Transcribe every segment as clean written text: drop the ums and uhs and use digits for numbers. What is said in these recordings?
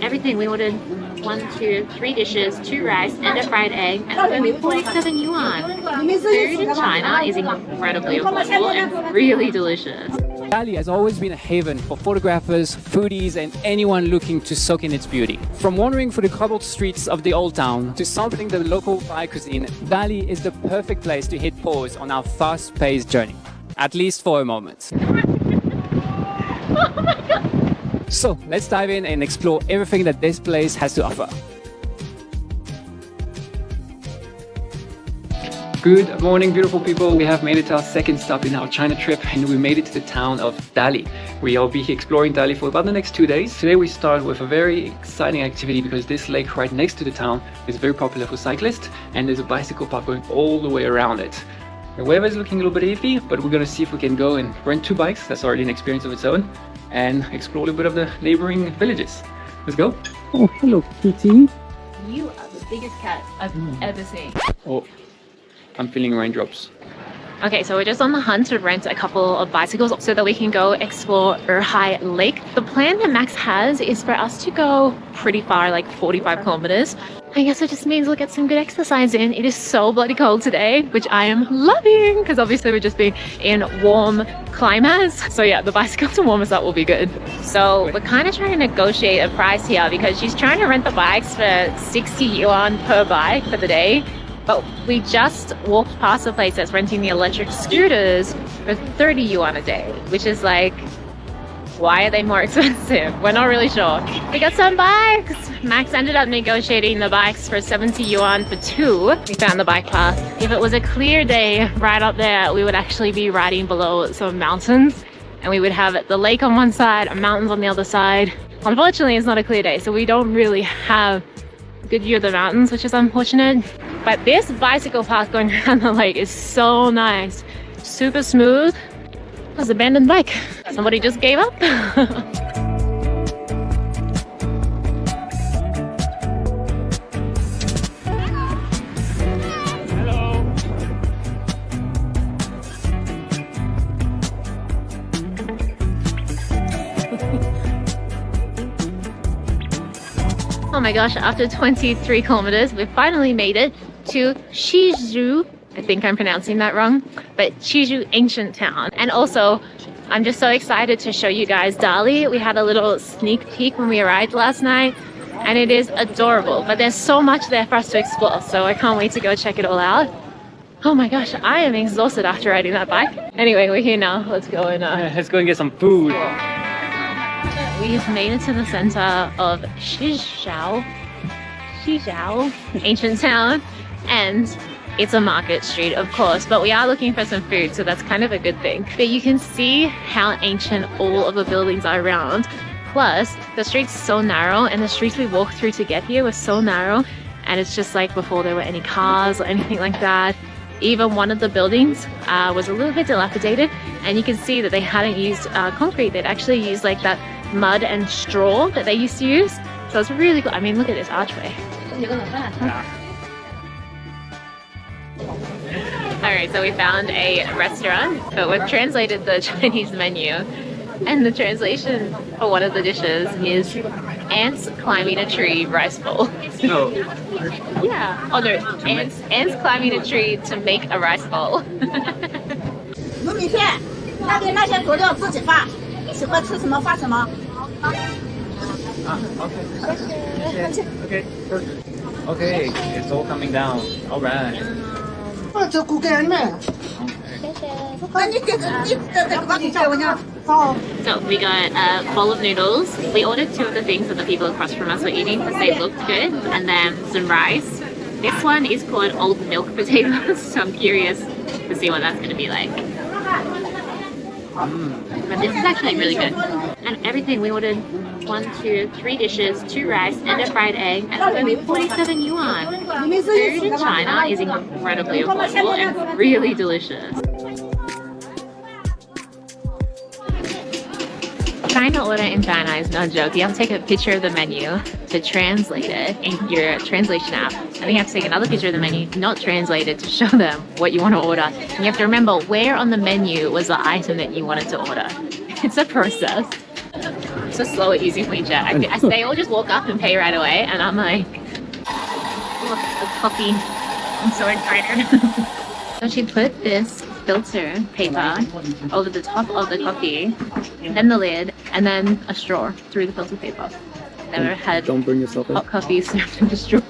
everything we ordered 1, 2, 3 dishes, 2 rice and a fried egg, and it's only 47 yuan. Food in China is incredibly affordable and really delicious. Dali has always been a haven for photographers, foodies, and anyone looking to soak in its beauty. From wandering through the cobbled streets of the old town to sampling the local Thai cuisine, Dali is the perfect place to hit pause on our fast-paced journey. At least for a moment. Oh my god! So let's dive in and explore everything that this place has to offer. Good morning, beautiful people. We have made it to our second stop in our China trip, and we made it to the town of Dali. We'll be exploring Dali for about the next 2 days. Today we start with a very exciting activity because this lake right next to the town is very popular for cyclists, and there's a bicycle path going all the way around it. The weather is looking a little bit iffy, but we're going to see if we can go and rent 2 bikes. That's already an experience of its own, and explore a little bit of the neighboring villages. Let's go. Oh, hello, kitty. You are the biggest cat I've ever seen. Oh, I'm feeling raindrops. Okay, so we're just on the hunt to rent a couple of bicycles so that we can go explore Erhai Lake. The plan that Max has is for us to go pretty far, like 45 kilometers. I guess it just means we'll get some good exercise in. It is so bloody cold today, which I am loving because obviously we've just been in warm climates. So yeah, the bicycle to warm us up will be good. So we're kind of trying to negotiate a price here because she's trying to rent the bikes for 60 yuan per bike for the day. But we just walked past a place that's renting the electric scooters for 30 yuan a day, which is like, why are they more expensive? We're not really sure. We got some bikes. Max ended up negotiating the bikes for 70 yuan for 2. We found the bike path. If it was a clear day right up there, we would actually be riding below some mountains, and we would have the lake on one side and mountains on the other side. Unfortunately, it's not a clear day, so we don't really have a good view of the mountains, which is unfortunate. But this bicycle path going around the lake is so nice. Super smooth. It's an abandoned bike. Somebody just gave up. Oh my gosh, after 23 kilometers, we finally made it to Shizhu. I think I'm pronouncing that wrong, but Shizhu Ancient Town. And also, I'm just so excited to show you guys Dali. We had a little sneak peek when we arrived last night, and it is adorable, but there's so much there for us to explore, so I can't wait to go check it all out. Oh my gosh, I am exhausted after riding that bike. Anyway, we're here now. Let's go and let's go and get some food. We've made it to the center of Shizhou Ancient Town, and it's a market street, of course, but we are looking for some food, so that's kind of a good thing. But you can see how ancient all of the buildings are around. Plus, the street's so narrow, and the streets we walked through to get here were so narrow, and it's just like before there were any cars or anything like that. Even one of the buildings was a little bit dilapidated, and you can see that they hadn't used concrete. They'd actually used like that mud and straw that they used to use. So it's really cool. I mean, look at this archway. Alright, so we found a restaurant, but we've translated the Chinese menu, and the translation for one of the dishes is ants climbing a tree rice bowl. No. Yeah. Oh no, ants climbing a tree to make a rice bowl. 糯米片，那些佐料自己发，喜欢吃什么发什么。 Okay, it's all coming down. All right. So we got a bowl of noodles. We ordered 2 of the things that the people across from us were eating because they looked good, and then some rice. This one is called old milk potatoes, so I'm curious to see what that's going to be like. But this is actually really good. And everything we ordered 1, 2, 3 dishes, 2 rice and a fried egg, and it's only 47 yuan. Food in China is incredibly affordable and really delicious. Trying to order in China is no joke. You have to take a picture of the menu to translate it in your translation app. And then you have to take another picture of the menu, not translated, to show them what you want to order. And you have to remember where on the menu was the item that you wanted to order. It's a process. so slow at using WeChat. They all just walk up and pay right away, and I'm like, look at the coffee. I'm so excited. So she put this filter paper over the top of the coffee, then the lid, and then a straw through the filter paper. Never had Don't burn yourself hot coffee served in a straw.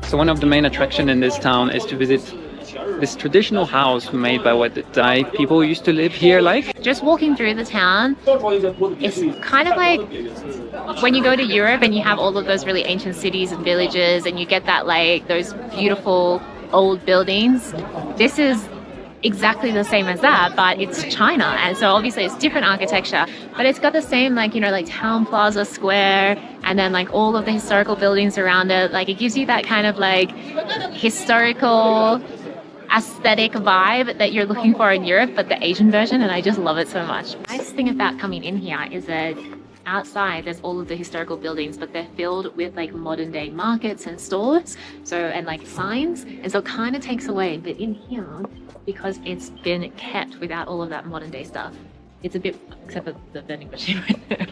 So one of the main attractions in this town is to visit this traditional house made by what the Thai people used to live here like. Just walking through the town, it's kind of like when you go to Europe and you have all of those really ancient cities and villages and you get that like those beautiful old buildings. This is exactly the same as that, but it's China, and so obviously it's different architecture, but it's got the same like, you know, like town plaza square and then like all of the historical buildings around it. Like it gives you that kind of like historical aesthetic vibe that you're looking for in Europe, but the Asian version, and I just love it so much. The nice thing about coming in here is that outside there's all of the historical buildings, but they're filled with like modern day markets and stores, so, and like signs, and so it kind of takes away. But in here, because it's been kept without all of that modern day stuff, it's a bit, except for the vending machine right there.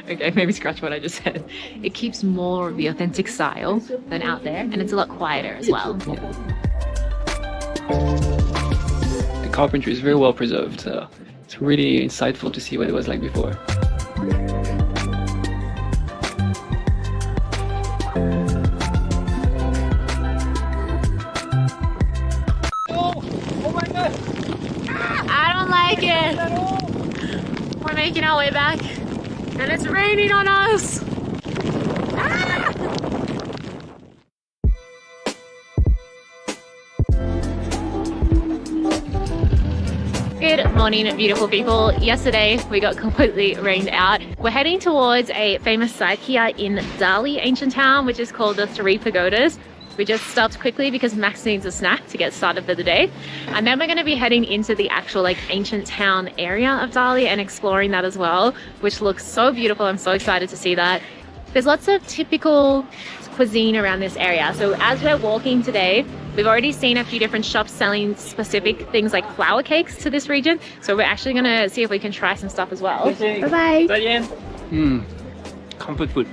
Okay, maybe scratch what I just said. It keeps more of the authentic style than out there, and it's a lot quieter as well. The carpentry is very well preserved, so it's really insightful to see what it was like before. I don't like it. We're making our way back and it's raining on us. Good morning, beautiful people. Yesterday we got completely rained out. We're heading towards a famous site here in Dali ancient town, which is called the Three Pagodas. We just stopped quickly because Max needs a snack to get started for the day. And then we're going to be heading into the actual like ancient town area of Dali and exploring that as well, which looks so beautiful. I'm so excited to see that. There's lots of typical cuisine around this area. So as we're walking today, we've already seen a few different shops selling specific things like flour cakes to this region. So we're actually going to see if we can try some stuff as well. Bye-bye. Comfort food.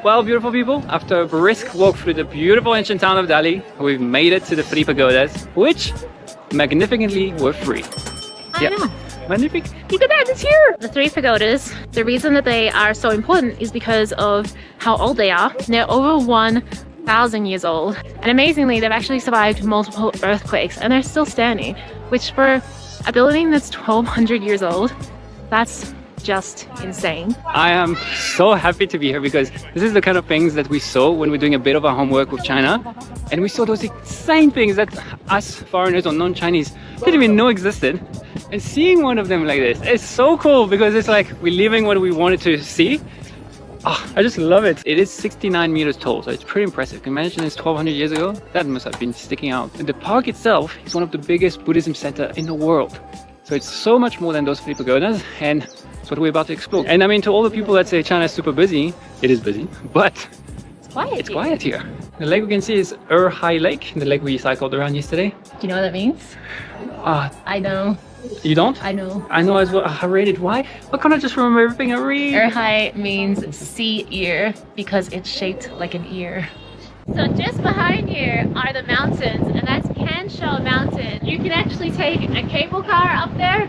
Well, beautiful people, after a brisk walk through the beautiful ancient town of Dali, we've made it to the Three Pagodas, which magnificently were free. I know. Magnific. Look at that, it's here! The Three Pagodas, the reason that they are so important is because of how old they are. They're over 1,000 years old. And amazingly, they've actually survived multiple earthquakes and they're still standing, which for a building that's 1,200 years old, that's just insane. I am so happy to be here because this is the kind of things that we saw when we're doing a bit of our homework with China, and we saw those insane things that us foreigners or non-Chinese didn't even know existed, and seeing one of them like this is so cool because it's like we're living what we wanted to see. Oh, I just love it. It is 69 meters tall, so it's pretty impressive. Can you imagine this 1,200 years ago? That must have been sticking out. And the park itself is one of the biggest Buddhism center in the world. So it's so much more than those three pagodas, and it's what we're about to explore. And I mean, to all the people that say China is super busy, it is busy, but it's quiet here. The lake we can see is Hai Lake, the lake we cycled around yesterday. Do you know what that means? I know. You don't? I know. I know as well. I read it. Why? Why can't I just remember everything I read? Hai means sea ear because it's shaped like an ear. So just behind here are the mountains, and that's Kanshaw Mountain. You can actually take a cable car up there,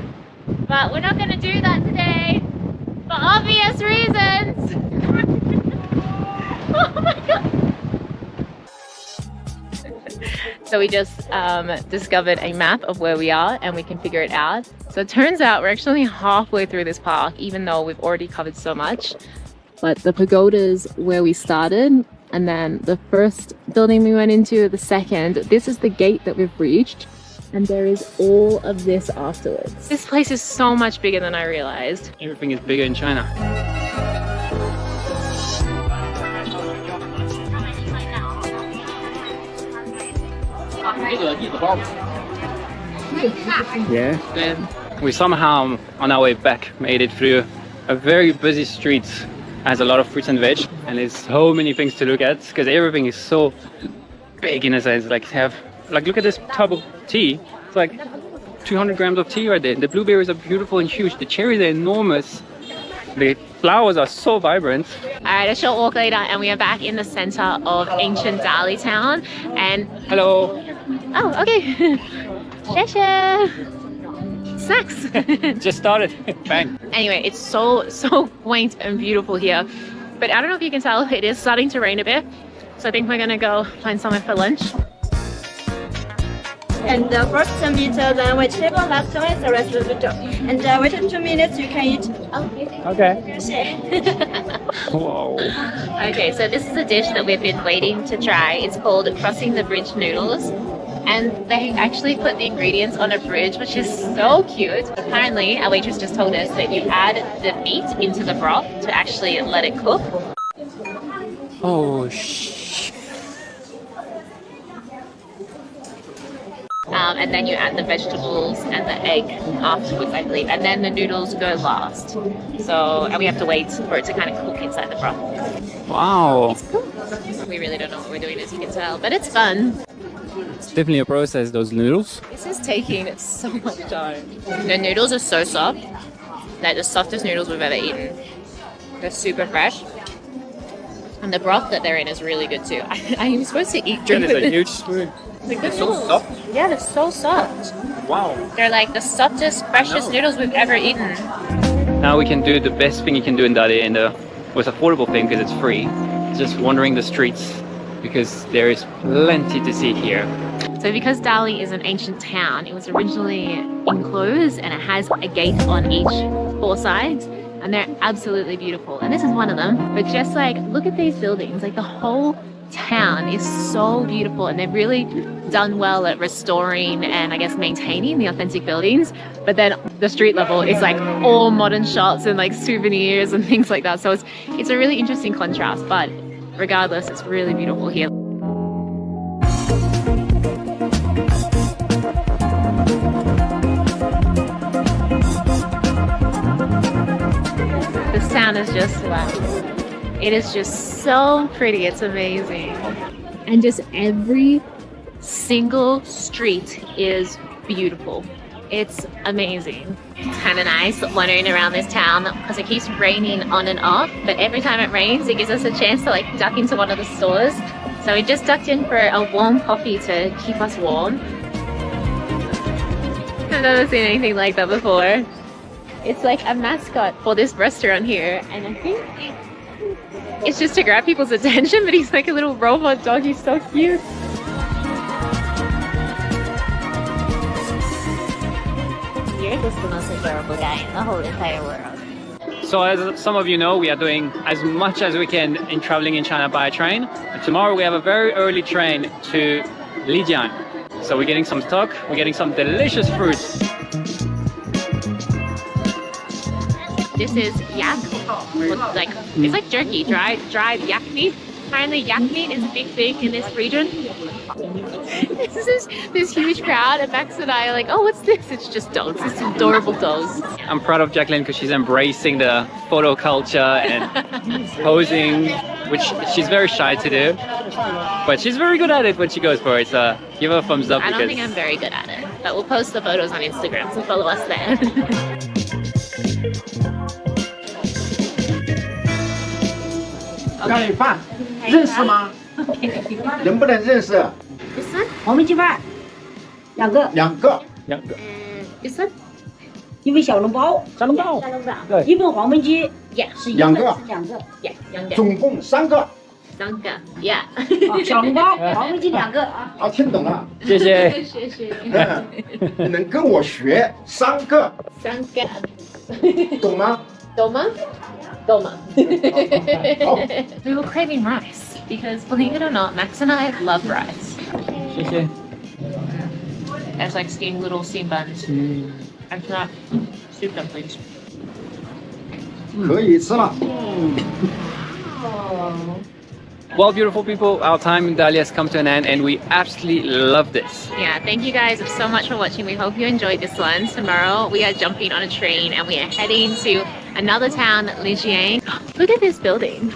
but we're not going to do that today for obvious reasons. Oh my god. So we just discovered a map of where we are and we can figure it out. So it turns out we're actually halfway through this park, even though we've already covered so much. But the pagoda's where we started, and then the first building we went into, the second, this is the gate that we've reached, and there is all of this afterwards. This place is so much bigger than I realized. Everything is bigger in China. Yeah. We somehow, on our way back, made it through a very busy street has a lot of fruits and veg, and there's so many things to look at because everything is so big in a sense. Like look at this tub of tea. It's like 200 grams of tea right there. The blueberries are beautiful and huge. The cherries are enormous. The flowers are so vibrant. Alright, a short walk later and we are back in the center of ancient Dali town. And Hello. oh, okay. Shasha. Snacks. Just started. Bang. Anyway, it's so quaint and beautiful here. But I don't know if you can tell, it is starting to rain a bit. So I think we're gonna go find somewhere for lunch. And the first 10 meters, then wait table, last one is the rest of the door. And within 2 minutes, you can eat. Okay. Whoa. Okay, so this is a dish that we've been waiting to try. It's called Crossing the Bridge Noodles. And they actually put the ingredients on a bridge, which is so cute. Apparently, our waitress just told us that you add the meat into the broth to actually let it cook. Oh, And then you add the vegetables and the egg afterwards, I believe. And then the noodles go last. So, and we have to wait for it to kind of cook inside the broth. wow. We really don't know what we're doing, as you can tell, but it's fun. It's definitely a process, those noodles. This is taking so much time. The noodles are so soft. Like the softest noodles we've ever eaten. They're super fresh. And the broth that they're in is really good too. I'm supposed to drink That is with a it. huge spoon. They're so soft? Yeah, they're so soft. Wow. They're like the softest, freshest noodles we've ever eaten. Now we can do the best thing you can do in Dali, and the most affordable thing because it's free. It's just wandering the streets because there is plenty to see here. So because Dali is an ancient town, it was originally enclosed and it has a gate on each 4 sides. And they're absolutely beautiful. And this is one of them. But just like, look at these buildings. Like the whole town is so beautiful, and they've really done well at restoring and I guess maintaining the authentic buildings. But then the street level is like all modern shops and like souvenirs and things like that. So it's a really interesting contrast, but regardless, it's really beautiful here. This town is just wow. It is just so pretty. It's amazing. And just every single street is beautiful. It's amazing. It's kind of nice wandering around this town because it keeps raining on and off, but every time it rains, it gives us a chance to like duck into one of the stores. So we just ducked in for a warm coffee to keep us warm. I've never seen anything like that before. It's like a mascot for this restaurant here, and I think it's just to grab people's attention, but he's like a little robot dog. He's so cute. You're just the most adorable guy in the whole entire world. So as some of you know, we are doing as much as we can in traveling in China by train. And tomorrow we have a very early train to Lijiang. So we're getting some stock, we're getting some delicious fruits. This is yak, like it's like jerky, dried yak meat. Apparently yak meat is a big thing in this region. This huge crowd, and Max and I are like, oh, what's this? It's just dogs. It's adorable dogs. I'm proud of Jacqueline because she's embracing the photo culture and posing, which she's very shy to do, but she's very good at it when she goes for it. So give her a thumbs up. I don't think I'm very good at it, but we'll post the photos on Instagram, so follow us there. 盖饭，认识吗？能不能认识？ This one? 黄焖鸡饭2个， 2个， This one? 一份小笼包，小笼包，对， 一份黄焖鸡 Yeah. 是一2个， 2个， Yeah. 2个。总共3个。 3个。Yeah. 小笼包、黄焖鸡2个啊。好，听懂了。谢谢。谢谢。你能跟我学3个， 3个。懂吗？ Doma? Doma. Oh. We were craving rice because, believe it or not, Max and I love rice. 谢谢。 It's like steamed little steamed buns. And not soup dumplings. 可以吃了。 Well, beautiful people, our time in Dali has come to an end and we absolutely love this. Yeah, thank you guys so much for watching. We hope you enjoyed this one. Tomorrow we are jumping on a train and we are heading to another town, Lijiang. Look at this building.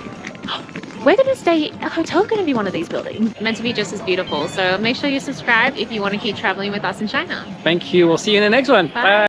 We're going to stay, a hotel going to be one of these buildings. Meant to be just as beautiful. So make sure you subscribe if you want to keep traveling with us in China. Thank you. We'll see you in the next one. Bye.